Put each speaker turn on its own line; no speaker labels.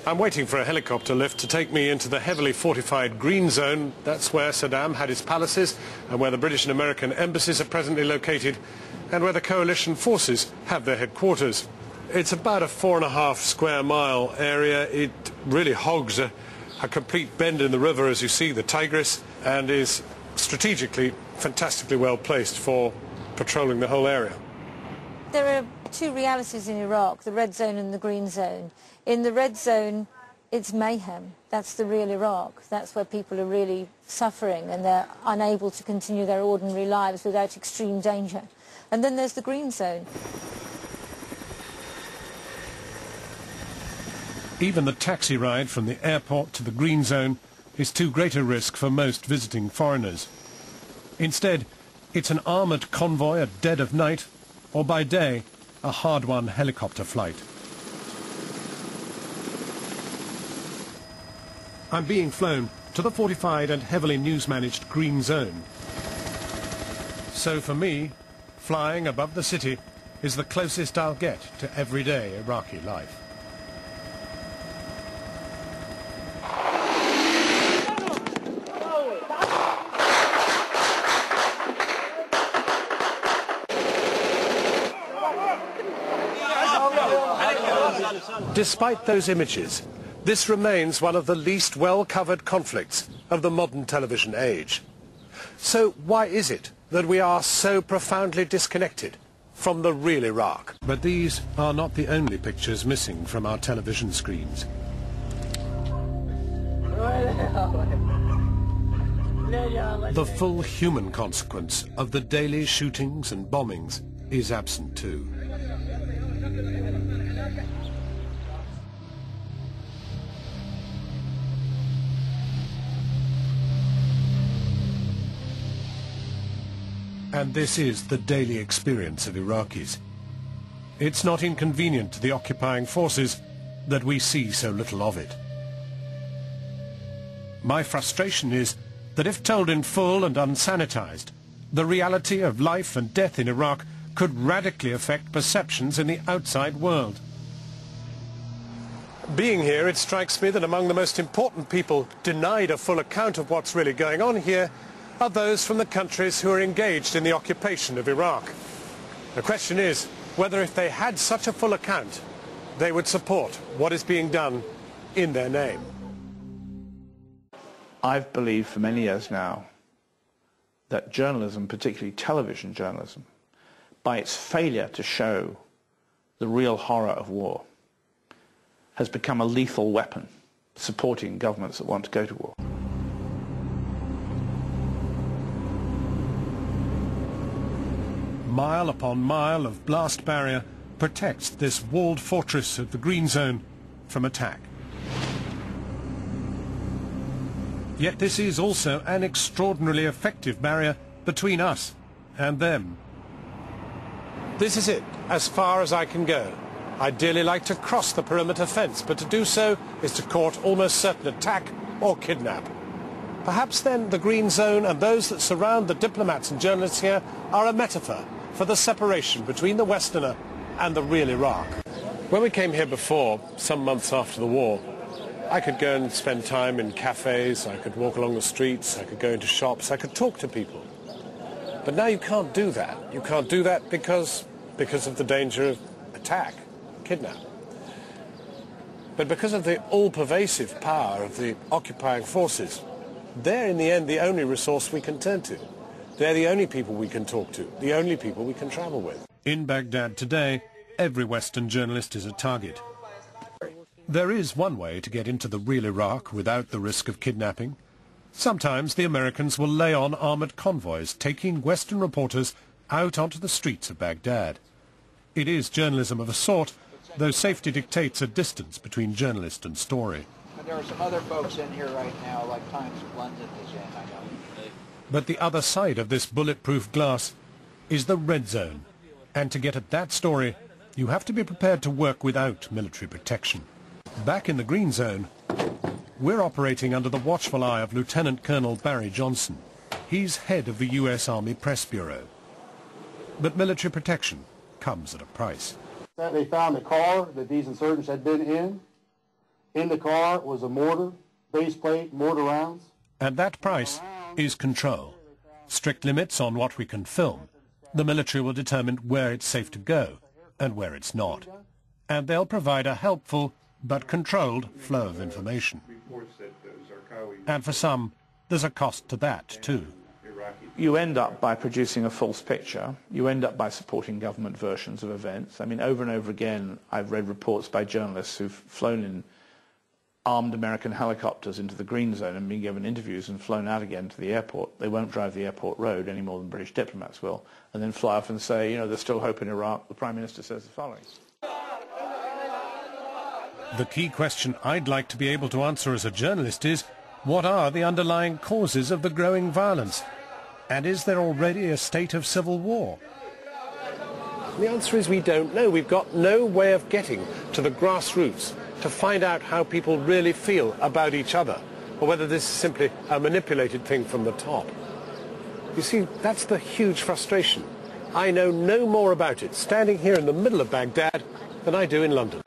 I'm waiting for a helicopter lift to take me into the heavily fortified green zone. That's where Saddam had his palaces and where the British and American embassies are presently located and where the coalition forces have their headquarters. It's about a 4.5 square mile area. It really hogs a complete bend in the river, as you see, the Tigris, and is strategically fantastically well placed for patrolling the whole area.
There are two realities in Iraq, the red zone and the green zone. In the red zone, it's mayhem. That's the real Iraq. That's where people are really suffering and they're unable to continue their ordinary lives without extreme danger. And then there's the green zone.
Even the taxi ride from the airport to the green zone is too great a risk for most visiting foreigners. Instead, it's an armoured convoy at dead of night, or by day, a hard-won helicopter flight. I'm being flown to the fortified and heavily news-managed green zone. So for me, flying above the city is the closest I'll get to everyday Iraqi life. Despite those images, this remains one of the least well-covered conflicts of the modern television age. So why is it that we are so profoundly disconnected from the real Iraq? But these are not the only pictures missing from our television screens. The full human consequence of the daily shootings and bombings is absent too. And this is the daily experience of Iraqis. It's not inconvenient to the occupying forces that we see so little of it. My frustration is that if told in full and unsanitized, the reality of life and death in Iraq could radically affect perceptions in the outside world. Being here, it strikes me that among the most important people denied a full account of what's really going on here are those from the countries who are engaged in the occupation of Iraq. The question is whether if they had such a full account, they would support what is being done in their name.
I've believed for many years now that journalism, particularly television journalism, by its failure to show the real horror of war, has become a lethal weapon supporting governments that want to go to war.
Mile upon mile of blast barrier protects this walled fortress of the green zone from attack. Yet this is also an extraordinarily effective barrier between us and them. This is it, as far as I can go. I'd dearly like to cross the perimeter fence, but to do so is to court almost certain attack or kidnap. Perhaps then the green zone and those that surround the diplomats and journalists here are a metaphor for the separation between the Westerner and the real Iraq. When we came here before, some months after the war, I could go and spend time in cafes, I could walk along the streets, I could go into shops, I could talk to people. But now you can't do that. You can't do that because of the danger of attack, kidnap. But because of the all-pervasive power of the occupying forces, they're in the end the only resource we can turn to. They're the only people we can talk to, the only people we can travel with. In Baghdad today, every Western journalist is a target. There is one way to get into the real Iraq without the risk of kidnapping. Sometimes the Americans will lay on armoured convoys, taking Western reporters out onto the streets of Baghdad. It is journalism of a sort, though safety dictates a distance between journalist and story.
There are some other folks in here right now, like Times of London is in, I know.
But the other side of this bulletproof glass is the red zone. And to get at that story, you have to be prepared to work without military protection. Back in the green zone, we're operating under the watchful eye of Lieutenant Colonel Barry Johnson. He's head of the U.S. Army Press Bureau. But military protection comes at a price.
They found a car that these insurgents had been in. In the car was a mortar, base plate, mortar rounds.
And that price is control. Strict limits on what we can film. The military will determine where it's safe to go and where it's not. And they'll provide a helpful but controlled flow of information. And for some, there's a cost to that too.
You end up by producing a false picture. You end up by supporting government versions of events. I mean, over and over again, I've read reports by journalists who've flown in armed American helicopters into the Green Zone and been given interviews and flown out again to the airport. They won't drive the airport road any more than British diplomats will, and then fly off and say, you know, there's still hope in Iraq. The Prime Minister says the following.
The key question I'd like to be able to answer as a journalist is, what are the underlying causes of the growing violence? And is there already a state of civil war? The answer is we don't know. We've got no way of getting to the grassroots to find out how people really feel about each other, or whether this is simply a manipulated thing from the top. You see, that's the huge frustration. I know no more about it standing here in the middle of Baghdad than I do in London.